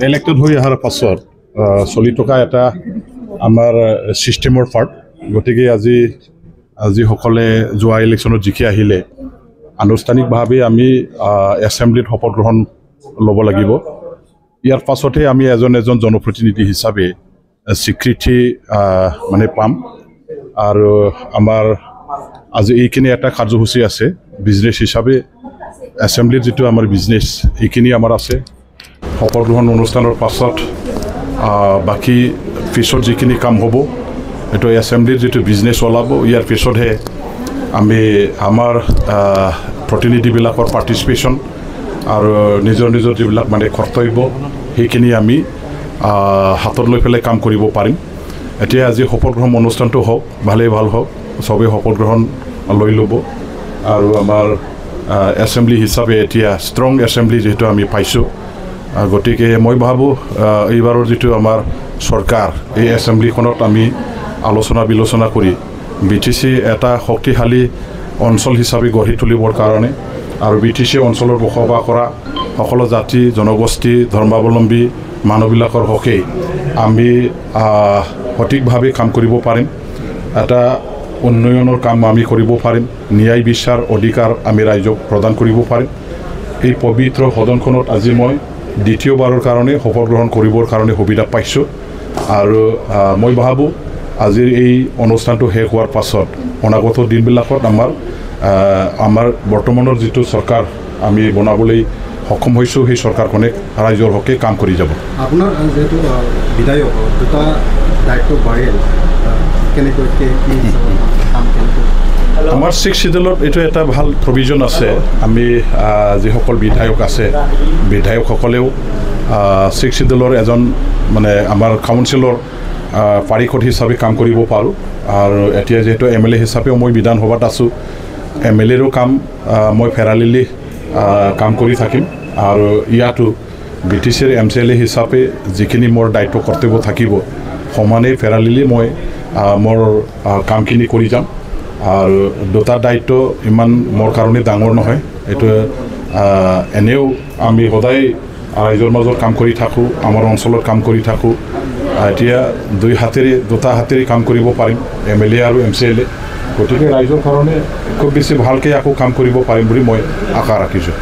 elected হৈ অহাৰ পাছত চলি থকা এটা আমাৰ ছিষ্টেমৰ পাৰ্ট গতিকে আজি সকলে যোৱা ইলেকশ্যনত জিকি আহিলে আনুষ্ঠানিকভাৱে আমি এছেম্বলিত শপত গ্ৰহণ ল'ব লাগিব ইয়াৰ পাছতে আমি এজন জনপ্ৰতিনিধি হিচাপে স্বীকৃতি মানে পাম আৰু আমাৰ আজি এইখিনি এটা কাৰ্যসূচী আছে বিজনেছ হিচাপে এছেম্বলিৰ যিটো আমাৰ বিজনেছ এইখিনি আমাৰ আছে শপত গ্ৰহণ অনুষ্ঠানৰ পাছত বাকী পিছত যিখিনি কাম হ'ব এইটো এছেম্বলিৰ যিটো বিজনেছ ওলাব ইয়াৰ পিছতহে আমি আমাৰ প্ৰতিনিধিবিলাকৰ পাৰ্টিচিপেশ্যন আৰু নিজৰ যিবিলাক মানে কৰ্তব্য সেইখিনি আমি হাতত লৈ পেলাই কাম কৰিব পাৰিম এতিয়া আজি শপত গ্ৰহণ অনুষ্ঠানটো হওক ভালেই ভাল হওক চবেই শপত গ্ৰহণ লৈ ল'ব আৰু আমাৰ এছেম্বলি হিচাপে এতিয়া ষ্ট্ৰং এছেম্বলি যিহেতু আমি পাইছোঁ গতিকে মই ভাবোঁ এইবাৰৰ যিটো আমাৰ চৰকাৰ এই এছেম্বলিখনত আমি আলোচনা বিলোচনা কৰি BTC এটা শক্তিশালী অঞ্চল হিচাপে গঢ়ি তুলিবৰ কাৰণে আৰু BTC অঞ্চলৰ বসবাস কৰা সকলো জাতি জনগোষ্ঠী ধৰ্মাৱলম্বী মানুহবিলাকৰ হকে আমি সঠিকভাৱে কাম কৰিব পাৰিম এটা উন্নয়নৰ কাম আমি কৰিব পাৰিম ন্যায় বিচাৰ অধিকাৰ আমি ৰাইজক প্ৰদান কৰিব পাৰিম এই পবিত্ৰ সদনখনত আজি মই দ্বিতীয়বাৰৰ কাৰণে শপত গ্ৰহণ কৰিবৰ কাৰণে সুবিধা পাইছোঁ আৰু মই ভাবোঁ আজিৰ এই অনুষ্ঠানটো শেষ হোৱাৰ পাছত অনাগত দিনবিলাকত আমাৰ বৰ্তমানৰ যিটো চৰকাৰ আমি বনাবলৈ সক্ষম হৈছোঁ সেই চৰকাৰখনে ৰাইজৰ হকে কাম কৰি যাব আপোনাৰ যেহেতু বিধায়ক দুটা দায়িত্ব বাঢ়িল কেনেকৈ আমাৰ 6 শিডিউলত এইটো এটা ভাল প্ৰভিজন আছে আমি যিসকল বিধায়ক আছে বিধায়কসকলেও 6 শিডিউলৰ এজন মানে আমাৰ কাউন্সিলৰ পাৰিষদ হিচাপে কাম কৰিব পাৰোঁ আৰু এতিয়া যেহেতু MLA হিচাপেও মই বিধানসভাত আছোঁ MLAৰো কাম মই ফেৰালিলি কাম কৰি থাকিম আৰু ইয়াতো BTCৰ MCLA হিচাপে যিখিনি মোৰ দায়িত্ব কৰ্তব্য থাকিব সমানে ফেৰালিলি মই মোৰ কামখিনি কৰি যাম আৰু দুটা দায়িত্ব ইমান মোৰ কাৰণে ডাঙৰ নহয় এইটো এনেও আমি সদায় ৰাইজৰ মাজত কাম কৰি থাকোঁ আমাৰ অঞ্চলত কাম কৰি থাকোঁ এতিয়া দুটা হাতেৰে কাম কৰিব পাৰিম MLA আৰু MCLA গতিকে ৰাইজৰ কাৰণে খুব বেছি ভালকৈ আকৌ কাম কৰিব পাৰিম বুলি মই আশা ৰাখিছোঁ